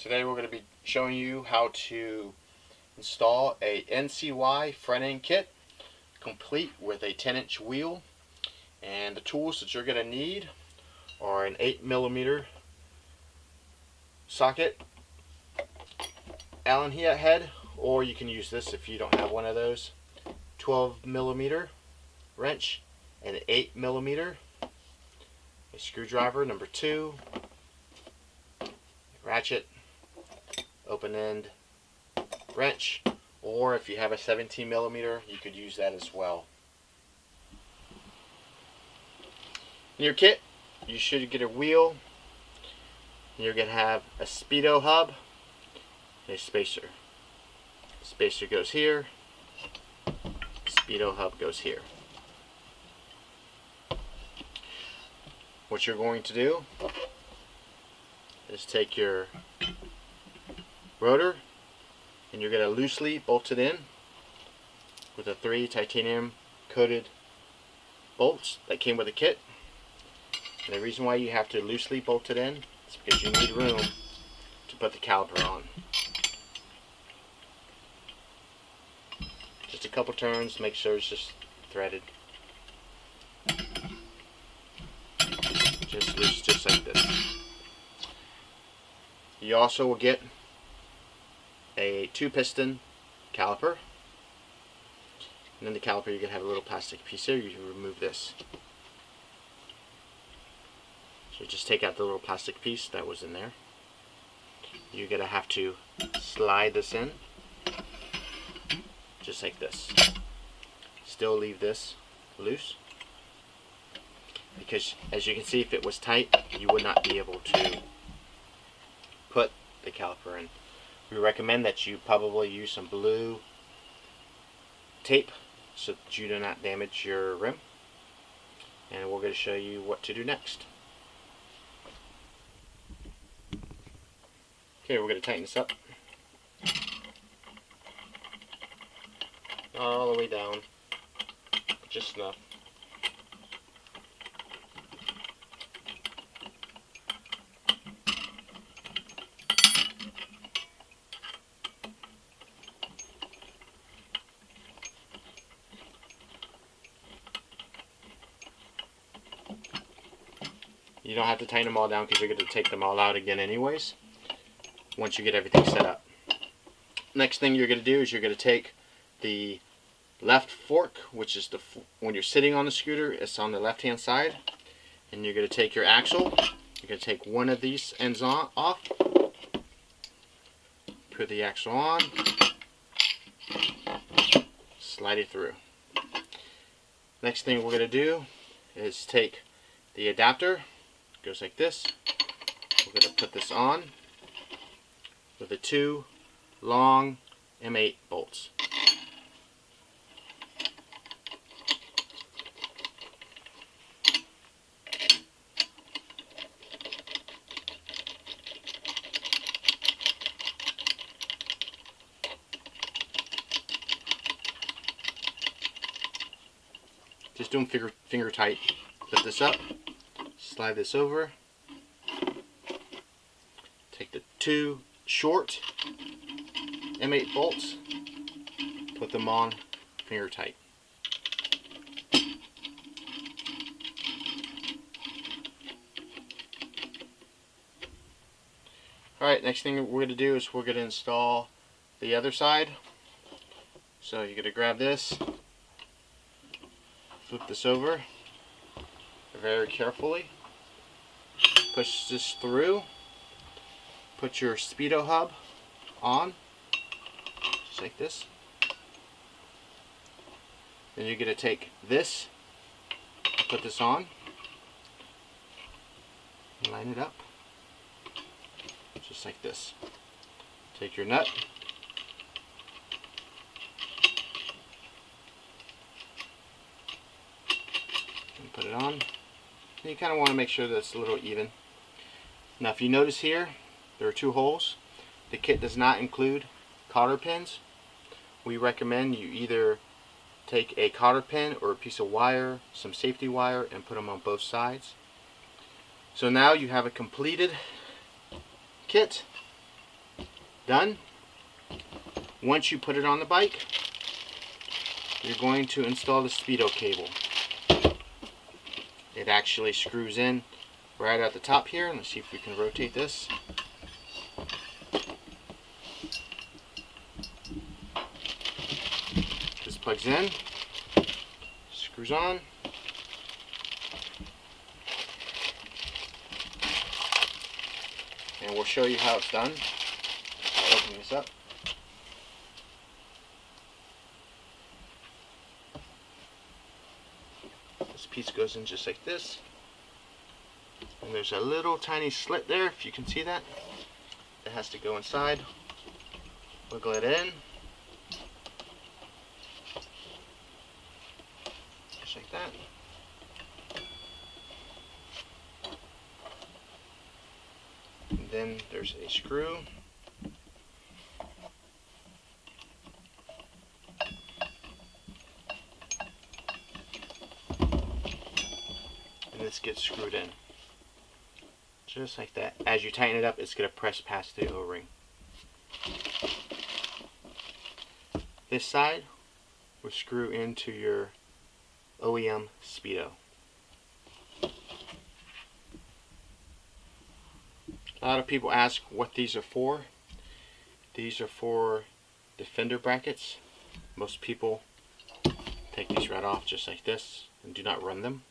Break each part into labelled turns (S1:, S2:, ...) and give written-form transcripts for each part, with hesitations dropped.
S1: Today we're going to be showing you how to install a NCY front end kit complete with a 10-inch wheel, and the tools that you're going to need are an 8mm socket, Allen head, or you can use this if you don't have one of those, 12mm wrench, and an 8mm, a screwdriver number 2, ratchet, open end wrench, or if you have a 17mm you could use that as well. In your kit you should get a wheel. You're going to have a Speedo hub and a spacer. Spacer goes here, Speedo hub goes here. What you're going to do is take your rotor and you're going to loosely bolt it in with the 3 titanium coated bolts that came with the kit. And the reason why you have to loosely bolt it in is because you need room to put the caliper on. Just a couple turns, make sure it's just threaded. Just loose, just like this. You also will get a 2-piston caliper, and in the caliper you can have a little plastic piece here. You can remove this. So just take out the little plastic piece that was in there. You're going to have to slide this in just like this. Still leave this loose, because as you can see, if it was tight you would not be able to put the caliper in. We recommend that you probably use some blue tape so that you do not damage your rim, and we're going to show you what to do next. Okay, we're going to tighten this up all the way down, just enough. You don't have to tighten them all down because you're going to take them all out again anyways once you get everything set up. Next thing you're going to do is you're going to take the left fork, which is when you're sitting on the scooter, it's on the left hand side, and you're going to take your axle. You're going to take one of these ends off, put the axle on, slide it through. Next thing we're going to do is take the adapter. Goes like this. We're going to put this on with the 2 long M8 bolts. Just do them finger tight. Lift this up. Slide this over. Take the 2 short M8 bolts, put them on finger tight. Alright, next thing we're going to do is we're going to install the other side. So you're going to grab this, flip this over very carefully, push this through, put your Speedo hub on, just like this. Then you're going to take this, put this on, line it up, just like this. Take your nut, and put it on. And you kind of want to make sure that it's a little even. Now if you notice here, there are 2 holes. The kit does not include cotter pins. We recommend you either take a cotter pin or a piece of wire, some safety wire, and put them on both sides. So now you have a completed kit done. Once you put it on the bike, you're going to install the Speedo cable. It actually screws in right at the top here. Let's see if we can rotate this. This plugs in, screws on. And we'll show you how it's done. I'll open this up. This piece goes in just like this. And there's a little tiny slit there, if you can see that. It has to go inside. Wiggle it in. Just like that. And then there's a screw. And this gets screwed in. Just like that. As you tighten it up, it's going to press past the O-ring. This side will screw into your OEM Speedo. A lot of people ask what these are for. These are for the fender brackets. Most people take these right off just like this and do not run them.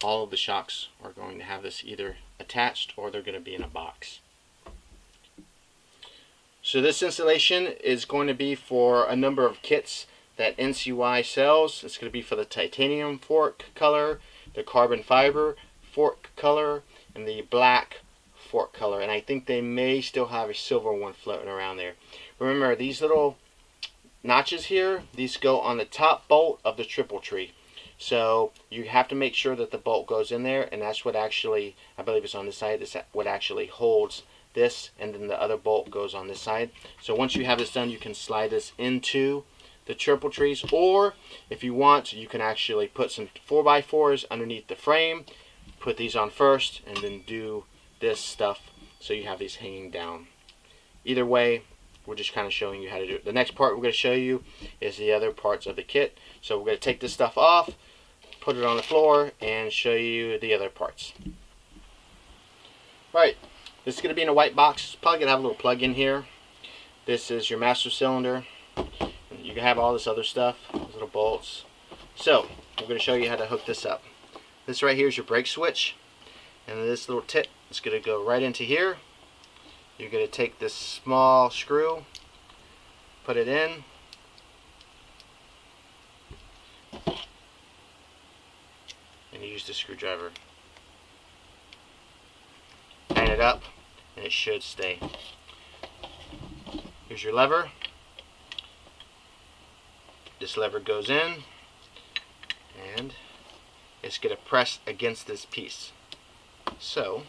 S1: All of the shocks are going to have this either attached or they're going to be in a box. So this installation is going to be for a number of kits that NCY sells. It's going to be for the titanium fork color, the carbon fiber fork color, and the black fork color. And I think they may still have a silver one floating around there. Remember, these little notches here, these go on the top bolt of the triple tree. So you have to make sure that the bolt goes in there, and that's what actually, I believe it's on this side, this what actually holds this, and then the other bolt goes on this side. So once you have this done, you can slide this into the triple trees, or if you want, you can actually put some 4x4s underneath the frame, put these on first, and then do this stuff so you have these hanging down. Either way, we're just kind of showing you how to do it. The next part we're going to show you is the other parts of the kit. So we're going to take this stuff off, put it on the floor, and show you the other parts. Right, this is going to be in a white box. It's probably going to have a little plug in here. This is your master cylinder. You can have all this other stuff, those little bolts. So we're going to show you how to hook this up. This right here is your brake switch, and this little tip is going to go right into here. You're going to take this small screw, put it in, and use the screwdriver. Tighten it up, and it should stay. Here's your lever. This lever goes in, and it's going to press against this piece. So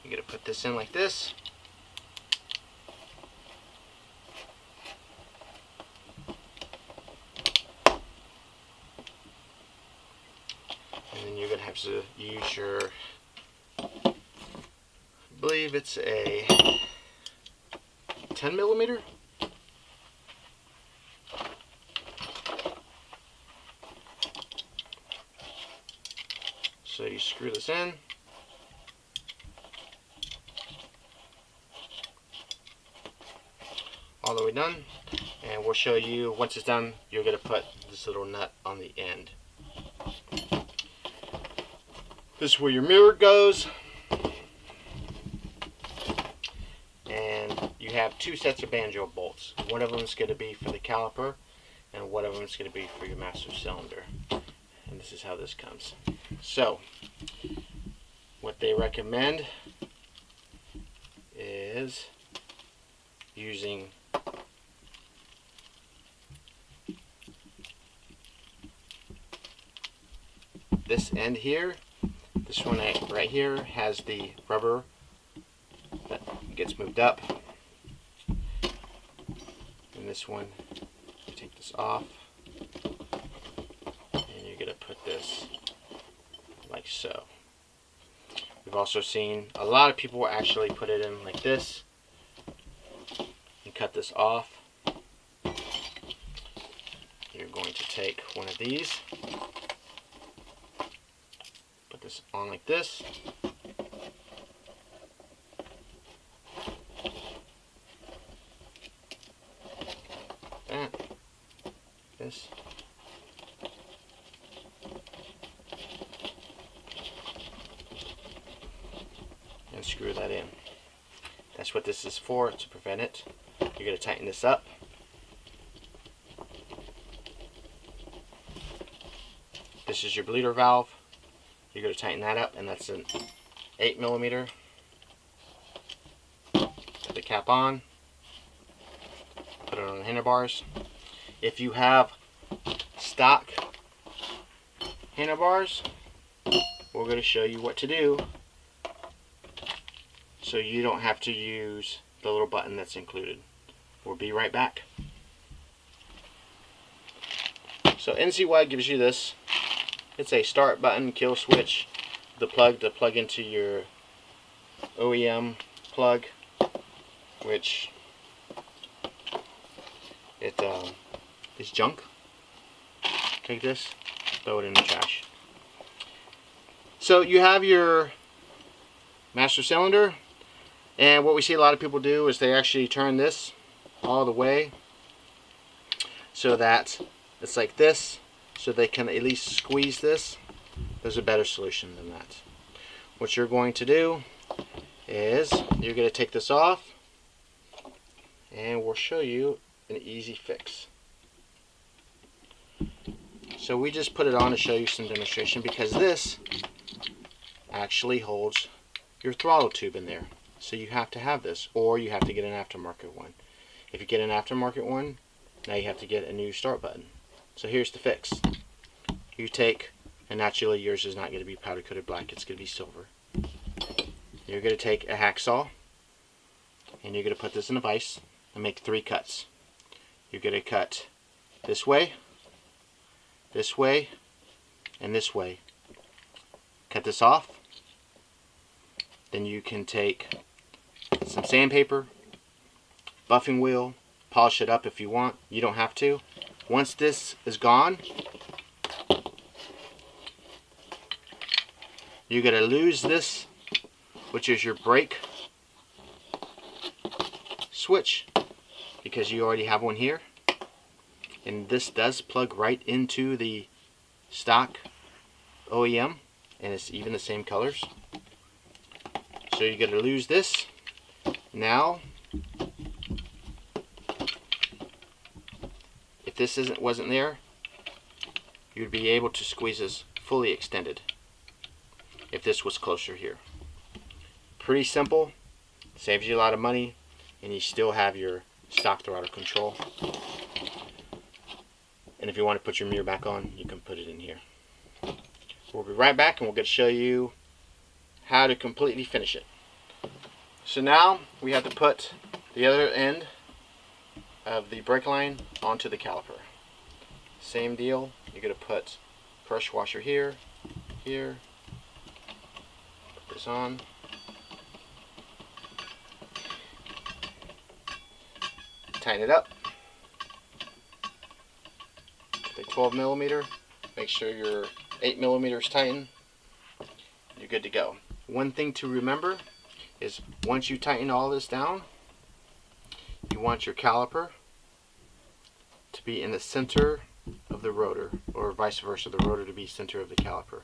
S1: you're going to put this in like this. And then you're going to have to use your, I believe it's a 10mm. So you screw this in. All the way done, and we'll show you once it's done. You're going to put this little nut on the end. This is where your mirror goes, and you have two sets of banjo bolts. One of them is going to be for the caliper, and one of them is going to be for your master cylinder. And this is how this comes. So what they recommend is using this end here. This one right here has the rubber that gets moved up, and this one, you take this off, and you're going to put this like so. We've also seen a lot of people actually put it in like this and cut this off. You're going to take one of these, put this on like this, that, this, and screw that in. That's what this is for, to prevent it. You're going to tighten this up. This is your bleeder valve. You're going to tighten that up, and that's an 8mm. Put the cap on. Put it on the handlebars. If you have stock handlebars, we're going to show you what to do so you don't have to use the little button that's included. We'll be right back. So NCY gives you this. It's a start button, kill switch, the plug to plug into your OEM plug, which it is junk. Take this, throw it in the trash. So you have your master cylinder, and what we see a lot of people do is they actually turn this all the way so that it's like this, so they can at least squeeze this. There's a better solution than that. What you're going to do is you're going to take this off, and we'll show you an easy fix. So we just put it on to show you some demonstration, because this actually holds your throttle tube in there. So you have to have this, or you have to get an aftermarket one. If you get an aftermarket one, now you have to get a new start button. So here's the fix. You take, and naturally yours is not going to be powder coated black, it's going to be silver. You're going to take a hacksaw, and you're going to put this in a vise and make 3 cuts. You're going to cut this way, and this way. Cut this off. Then you can take some sandpaper, buffing wheel, polish it up if you want. You don't have to. Once this is gone, you're going to lose this, which is your brake switch, because you already have one here. And this does plug right into the stock OEM, and it's even the same colors. So you're going to lose this. Now, if this wasn't there, you'd be able to squeeze this fully extended if this was closer here. Pretty simple, saves you a lot of money, and you still have your stock throttle control. And if you want to put your mirror back on, you can put it in here. We'll be right back, and we'll get to show you how to completely finish it. So now we have to put the other end of the brake line onto the caliper. Same deal. You're going to put pressure washer here, here. Put this on. Tighten it up. Take 12mm. Make sure your 8mm is tightened. You're good to go. One thing to remember is once you tighten all this down, you want your caliper to be in the center of the rotor, or vice versa, the rotor to be center of the caliper.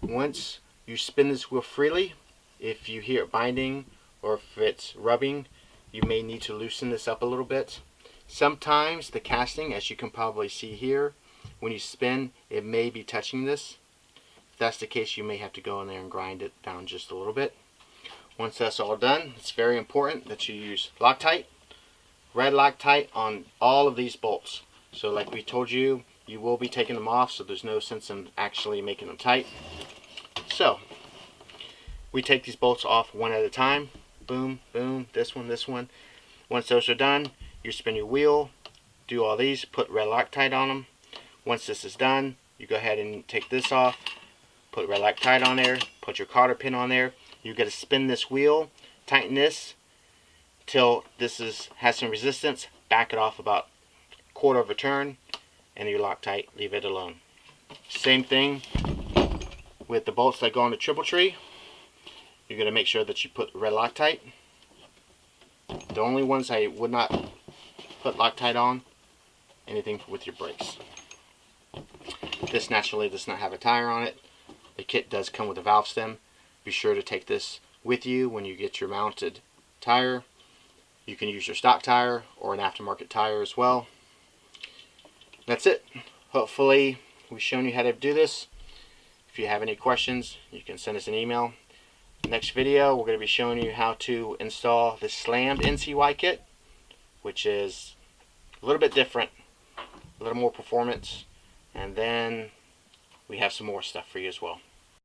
S1: Once you spin this wheel freely, if you hear it binding or if it's rubbing, you may need to loosen this up a little bit. Sometimes the casting, as you can probably see here, when you spin, it may be touching this. If that's the case, you may have to go in there and grind it down just a little bit. Once that's all done, it's very important that you use Loctite, red Loctite on all of these bolts. So like we told you, you will be taking them off, so there's no sense in actually making them tight. So we take these bolts off one at a time. Boom, boom, this one, this one. Once those are done, you spin your wheel, do all these, put red Loctite on them. Once this is done, you go ahead and take this off, put red Loctite on there, put your cotter pin on there. You're going to spin this wheel, tighten this till this has some resistance, back it off about a quarter of a turn, and your Loctite, leave it alone. Same thing with the bolts that go on the triple tree. You're going to make sure that you put red Loctite. The only ones I would not put Loctite on, anything with your brakes. This naturally does not have a tire on it. The kit does come with a valve stem. Be sure to take this with you when you get your mounted tire. You can use your stock tire or an aftermarket tire as well. That's it. Hopefully we've shown you how to do this. If you have any questions, you can send us an email. Next video, we're going to be showing you how to install the slammed NCY kit, which is a little bit different, a little more performance, and then we have some more stuff for you as well.